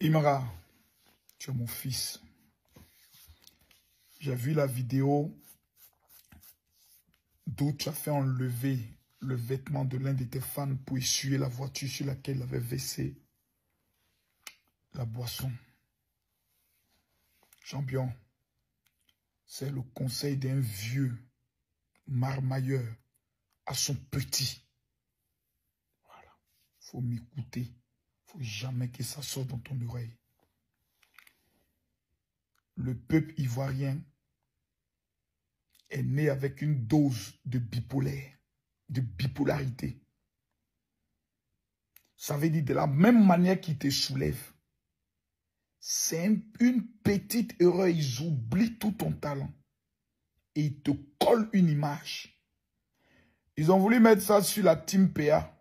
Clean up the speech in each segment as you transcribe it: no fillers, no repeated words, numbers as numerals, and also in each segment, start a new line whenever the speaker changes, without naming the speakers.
Imara, tu es mon fils. J'ai vu la vidéo d'où tu as fait enlever le vêtement de l'un de tes fans pour essuyer la voiture sur laquelle il avait versé la boisson. Champion, c'est le conseil d'un vieux marmailleur à son petit. Voilà. Il faut m'écouter. Il ne faut jamais que ça sorte dans ton oreille. Le peuple ivoirien est né avec une dose de bipolarité. Ça veut dire de la même manière qu'ils te soulèvent. C'est une petite erreur, ils oublient tout ton talent. Et ils te collent une image. Ils ont voulu mettre ça sur la team PA.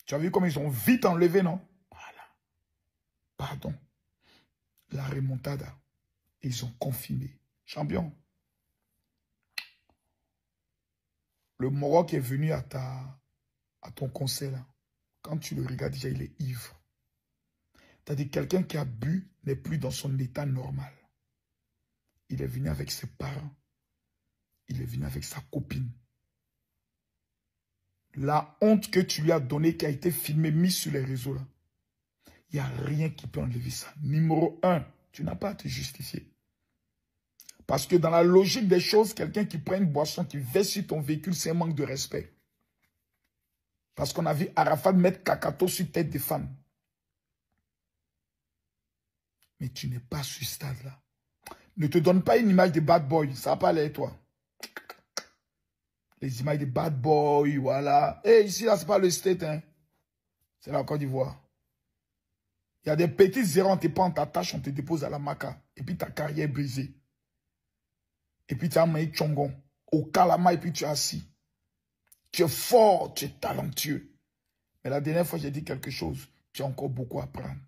Tu as vu comme ils ont vite enlevé, non? Voilà. Pardon. La remontada. Ils ont confirmé. Champion. Le Maroc est venu à ton conseil là. Quand tu le regardes déjà, il est ivre. C'est-à-dire quelqu'un qui a bu n'est plus dans son état normal. Il est venu avec ses parents. Il est venu avec sa copine. La honte que tu lui as donnée, qui a été filmée, mise sur les réseaux là, il n'y a rien qui peut enlever ça. Numéro 1, tu n'as pas à te justifier. Parce que dans la logique des choses, quelqu'un qui prend une boisson, qui verse sur ton véhicule, c'est un manque de respect. Parce qu'on a vu Arafat mettre Kakato sur tête des femmes. Mais tu n'es pas sur ce stade-là. Ne te donne pas une image de bad boy. Ça va pas aller, toi. Les images de bad boy, voilà. Et ici, là, c'est pas le state, hein. C'est la Côte d'Ivoire. Il y a des petits zéros, on te prend ta tâche, on te dépose à la maca. Et puis ta carrière est brisée. Et puis tu as mis Tchongon au Kalama et puis tu es assis. Tu es fort, tu es talentueux. Mais la dernière fois, j'ai dit quelque chose. Tu as encore beaucoup à apprendre.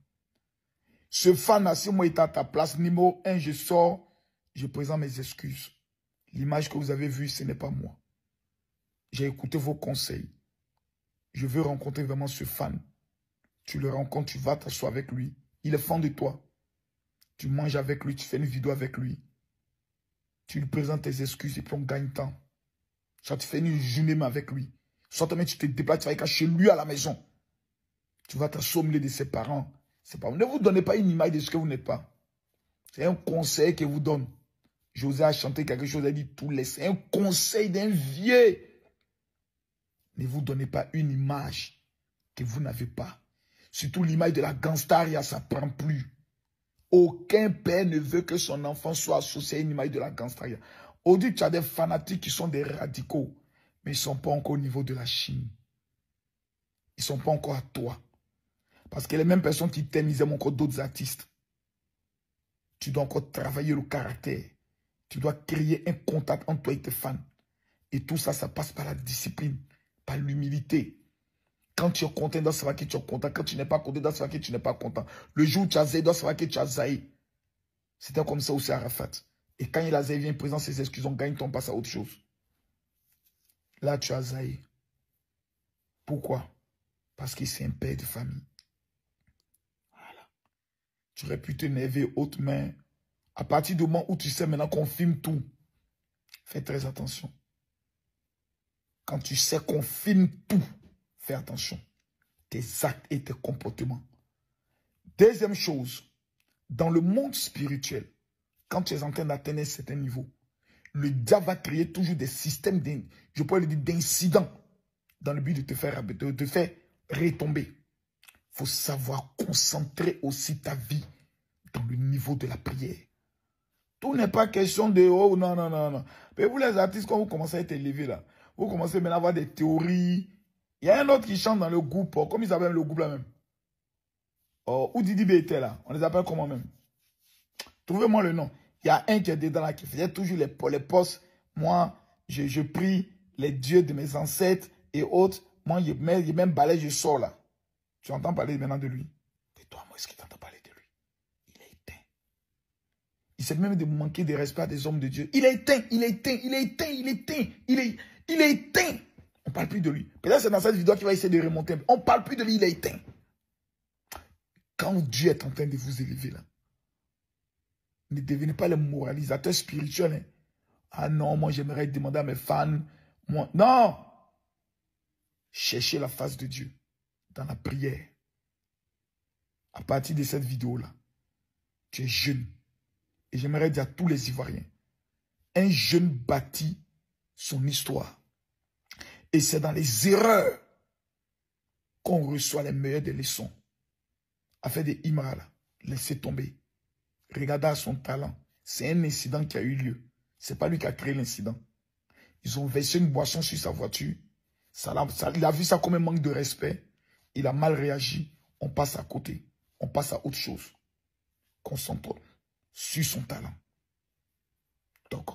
Ce fan, si moi, il est à ta place, numéro 1, je sors, je présente mes excuses. L'image que vous avez vue, ce n'est pas moi. J'ai écouté vos conseils. Je veux rencontrer vraiment ce fan. Tu le rencontres, tu vas t'asseoir avec lui. Il est fan de toi. Tu manges avec lui, tu fais une vidéo avec lui. Tu lui présentes tes excuses et puis on gagne temps. Soit tu fais une journée même avec lui. Soit tu te déplaces, tu vas chez lui à la maison. Tu vas t'assommer de ses parents. Ne vous donnez pas une image de ce que vous n'êtes pas. C'est un conseil que vous donne. José a chanté quelque chose, a dit tout laisse. C'est un conseil d'un vieux. Ne vous donnez pas une image que vous n'avez pas. Surtout l'image de la gangstaria, ça ne prend plus. Aucun père ne veut que son enfant soit associé à une image de la gangstaria. Aujourd'hui, tu as des fanatiques qui sont des radicaux, mais ils ne sont pas encore au niveau de la Chine. Ils ne sont pas encore à toi. Parce que les mêmes personnes qui t'aiment, ils aiment encore d'autres artistes. Tu dois encore travailler le caractère. Tu dois créer un contact entre toi et tes fans. Et tout ça, ça passe par la discipline, par l'humilité. Quand tu es content, tu dois savoir que tu es content. Quand tu n'es pas content, tu dois savoir que tu n'es pas content. Le jour où tu as zaï, tu dois savoir que tu as zaï. C'était comme ça aussi à Arafat. Et quand il a zaï, vient présenter ses excuses, on gagne, on passe à autre chose. Là, tu as zaï. Pourquoi? Parce que c'est un père de famille. Voilà. Tu aurais pu t'énerver haute main. À partir du moment où tu sais maintenant qu'on filme tout, fais très attention. Quand tu sais qu'on filme tout, fais attention. Tes actes et tes comportements. Deuxième chose, dans le monde spirituel, quand tu es en train d'atteindre un certain niveau, le diable va créer toujours des systèmes, je pourrais le dire, d'incidents dans le but de te faire retomber. Il faut savoir concentrer aussi ta vie dans le niveau de la prière. Tout n'est pas question de « oh non, non, non, non ». Mais vous les artistes, quand vous commencez à être élevés là, vous commencez maintenant à avoir des théories. Il y a un autre qui chante dans le groupe, comme ils appellent le groupe là même. Où Didi B était là, on les appelle comment même? Trouvez-moi le nom. Il y a un qui est dedans là, qui faisait toujours les postes. Moi, je prie les dieux de mes ancêtres et autres. Moi, il même balai, je sors là. Tu entends parler maintenant de lui. Et toi, moi, est-ce que tu entends parler de lui? Il est éteint. Il s'est même de manquer de respect à des hommes de Dieu. Il est éteint, il est éteint, il est éteint, il est éteint, il est éteint. On ne parle plus de lui. Peut-être c'est dans cette vidéo qu'il va essayer de remonter. On ne parle plus de lui, il est éteint. Quand Dieu est en train de vous élever là, ne devenez pas les moralisateurs spirituels. Hein. Ah non, moi j'aimerais demander à mes fans. Moi, non! Cherchez la face de Dieu dans la prière. À partir de cette vidéo-là, tu es jeune. Et j'aimerais dire à tous les Ivoiriens, un jeune bâtit son histoire. Et c'est dans les erreurs qu'on reçoit les meilleures des leçons. Affaire de Imra, là, laissez tomber. Regardez à son talent. C'est un incident qui a eu lieu. Ce n'est pas lui qui a créé l'incident. Ils ont versé une boisson sur sa voiture. Il a vu ça comme un manque de respect. Il a mal réagi. On passe à côté. On passe à autre chose. Concentre-toi sur son talent. Donc,